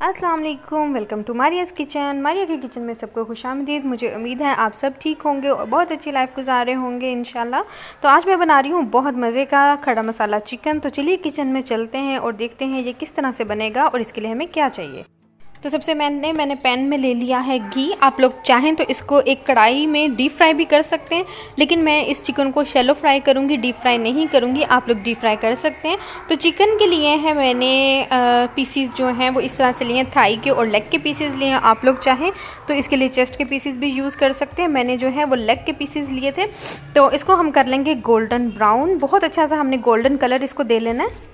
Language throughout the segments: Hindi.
अस्सलाम वालेकुम, वेलकम टू मारियाज़ किचन। मारिया के किचन में सबको खुशामदीद। मुझे उम्मीद है आप सब ठीक होंगे और बहुत अच्छी लाइफ गुजार रहे होंगे इंशाल्लाह। तो आज मैं बना रही हूँ बहुत मज़े का खड़ा मसाला चिकन। तो चलिए किचन में चलते हैं और देखते हैं ये किस तरह से बनेगा और इसके लिए हमें क्या चाहिए। तो सबसे मैंने पैन में ले लिया है घी। आप लोग चाहें तो इसको एक कढ़ाई में डीप फ्राई भी कर सकते हैं, लेकिन मैं इस चिकन को शैलो फ्राई करूंगी, डीप फ्राई नहीं करूंगी। आप लोग डीप फ्राई कर सकते हैं। तो चिकन के लिए है मैंने पीसीस जो हैं वो इस तरह से लिए हैं, थाई के और लेग के पीसीस लिए हैं। आप लोग चाहें तो इसके लिए चेस्ट के पीसीस भी यूज़ कर सकते हैं। मैंने जो है वो लेग के पीसीस लिए थे। तो इसको हम कर लेंगे गोल्डन ब्राउन। बहुत अच्छा सा हमने गोल्डन कलर इसको दे लेना है।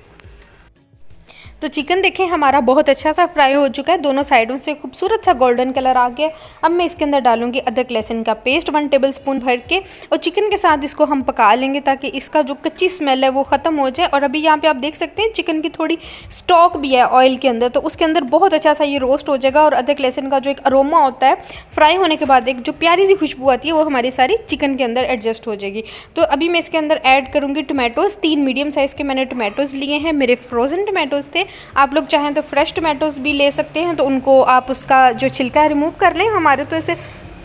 तो चिकन देखें हमारा बहुत अच्छा सा फ्राई हो चुका है, दोनों साइडों से खूबसूरत सा गोल्डन कलर आ गया। अब मैं इसके अंदर डालूंगी अदरक लहसुन का पेस्ट 1 टेबलस्पून भर के, और चिकन के साथ इसको हम पका लेंगे ताकि इसका जो कच्ची स्मेल है वो ख़त्म हो जाए। और अभी यहाँ पे आप देख सकते हैं चिकन की थोड़ी स्टॉक भी है ऑयल के अंदर, तो उसके अंदर बहुत अच्छा सा ये रोस्ट हो जाएगा। और अदरक लहसुन का जो एक अरोमा होता है फ्राई होने के बाद, एक जो प्यारी सी खुशबू आती है वो हमारी सारी चिकन के अंदर एडजस्ट हो जाएगी। तो अभी मैं इसके अंदर ऐड करूँगी टोमेटोज़। 3 मीडियम साइज़ के मैंने टोमेटोज़ लिए हैं, मेरे फ्रोज़न टोमेटोज़ थे। आप लोग चाहें तो फ्रेश टोमेटोज़ भी ले सकते हैं। तो उनको आप उसका जो छिलका है रिमूव कर लें। हमारे तो ऐसे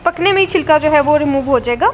पकने में ही छिलका जो है वो रिमूव हो जाएगा,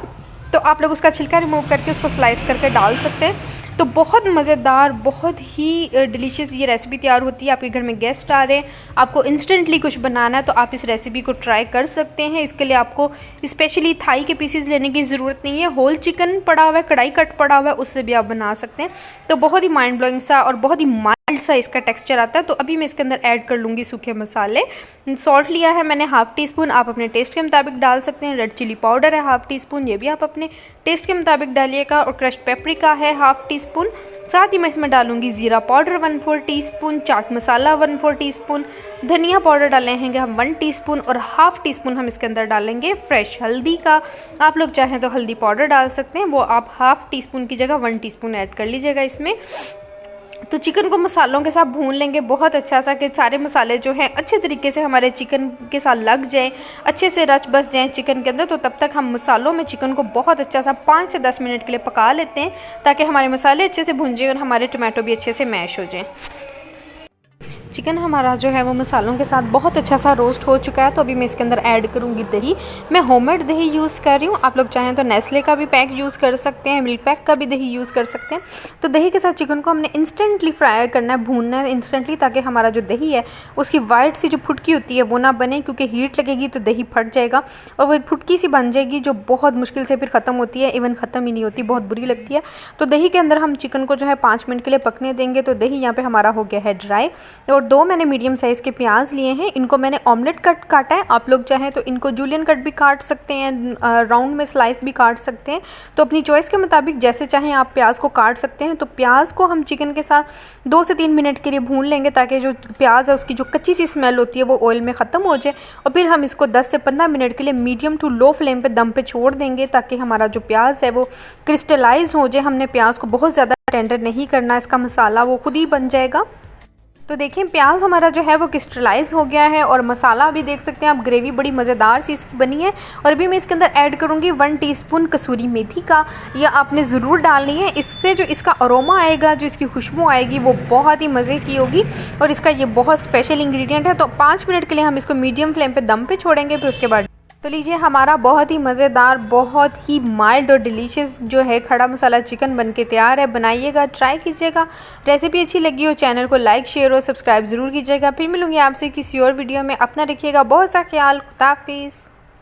तो आप लोग उसका छिलका रिमूव करके उसको स्लाइस करके डाल सकते हैं। तो बहुत मज़ेदार, बहुत ही डिलीशियस ये रेसिपी तैयार होती है। आपके घर में गेस्ट आ रहे हैं, आपको इंस्टेंटली कुछ बनाना है, तो आप इस रेसिपी को ट्राई कर सकते हैं। इसके लिए आपको स्पेशली थाई के पीसेस लेने की ज़रूरत नहीं है। होल चिकन पड़ा हुआ है, कढ़ाई कट पड़ा हुआ है, उससे भी आप बना सकते हैं। तो बहुत ही माइंड ब्लोइंग सा और बहुत ही माइल्ड सा इसका टेक्सचर आता है। तो अभी मैं इसके अंदर ऐड कर लूँगी सूखे मसाले। सॉल्ट लिया है मैंने 1/2 टीस्पून, आप अपने टेस्ट के मुताबिक डाल सकते हैं। रेड चिली पाउडर है 1/2 टीस्पून, ये भी आप अपने टेस्ट के मुताबिक डालिएगा। और क्रश्ड पेपरिका है 1/2 टीस्पून। साथ ही मैं इसमें डालूंगी ज़ीरा powder 1/4 teaspoon, chaat masala 1/4 teaspoon, धनिया पाउडर डालेंगे हम 1 टीस्पून, और 1/2 टीस्पून हम इसके अंदर डालेंगे फ्रेश हल्दी का। आप लोग चाहें तो हल्दी पाउडर डाल सकते हैं, वो आप 1/2 टीस्पून की जगह 1 टीस्पून ऐड कर लीजिएगा इसमें। तो चिकन को मसालों के साथ भून लेंगे बहुत अच्छा सा, कि सारे मसाले जो हैं अच्छे तरीके से हमारे चिकन के साथ लग जाएं, अच्छे से रच बस जाएं चिकन के अंदर। तो तब तक हम मसालों में चिकन को बहुत अच्छा सा 5 से 10 मिनट के लिए पका लेते हैं, ताकि हमारे मसाले अच्छे से भुन जाएं और हमारे टमाटो भी अच्छे से मैश हो जाएं। चिकन हमारा जो है वो मसालों के साथ बहुत अच्छा सा रोस्ट हो चुका है। तो अभी मैं इसके अंदर ऐड करूँगी दही। मैं होममेड दही यूज़ कर रही हूँ। आप लोग चाहें तो नेस्ले का भी पैक यूज़ कर सकते हैं, मिल्क पैक का भी दही यूज़ कर सकते हैं। तो दही के साथ चिकन को हमने इंस्टेंटली फ्राई करना है, भूनना है इंस्टेंटली, ताकि हमारा जो दही है उसकी वाइट सी जो फुटकी होती है वो ना बने, क्योंकि हीट लगेगी तो दही फट जाएगा और वो एक फुटकी सी बन जाएगी जो बहुत मुश्किल से फिर ख़त्म होती है, इवन ख़त्म ही नहीं होती, बहुत बुरी लगती है। तो दही के अंदर हम चिकन को जो है 5 मिनट के लिए पकने देंगे। तो दही यहाँ पर हमारा हो गया है ड्राई। और 2 मैंने मीडियम साइज़ के प्याज लिए हैं, इनको मैंने ऑमलेट कट काटा है। आप लोग चाहें तो इनको जूलियन कट भी काट सकते हैं, राउंड में स्लाइस भी काट सकते हैं। तो अपनी चॉइस के मुताबिक जैसे चाहें आप प्याज को काट सकते हैं। तो प्याज को हम चिकन के साथ 2 से 3 मिनट के लिए भून लेंगे, ताकि जो प्याज है उसकी जो कच्ची सी स्मेल होती है वो ऑयल में ख़त्म हो जाए। और फिर हम इसको 10 से 15 मिनट के लिए मीडियम टू लो फ्लेम पे दम पे छोड़ देंगे, ताकि हमारा जो प्याज है वो क्रिस्टलाइज हो जाए। हमने प्याज को बहुत ज़्यादा टेंडर नहीं करना, इसका मसाला वो खुद ही बन जाएगा। तो देखें प्याज हमारा जो है वो क्रिस्टलाइज हो गया है, और मसाला भी देख सकते हैं आप, ग्रेवी बड़ी मज़ेदार सी इसकी बनी है। और अभी मैं इसके अंदर ऐड करूँगी 1 टीस्पून कसूरी मेथी का। यह आपने ज़रूर डालनी है, इससे जो इसका अरोमा आएगा, जो इसकी खुशबू आएगी वो बहुत ही मज़े की होगी, और इसका ये बहुत स्पेशल इंग्रेडिएंट है। तो 5 मिनट के लिए हम इसको मीडियम फ्लेम पर दम पे छोड़ेंगे, फिर उसके बाद तो लीजिए हमारा बहुत ही मज़ेदार, बहुत ही माइल्ड और डिलीशियस जो है खड़ा मसाला चिकन बनके तैयार है। बनाइएगा, ट्राई कीजिएगा। रेसिपी अच्छी लगी हो चैनल को लाइक, शेयर और सब्सक्राइब ज़रूर कीजिएगा। फिर मिलूंगी आपसे किसी और वीडियो में। अपना रखिएगा बहुत सा ख्याल। खुदा हाफिज़।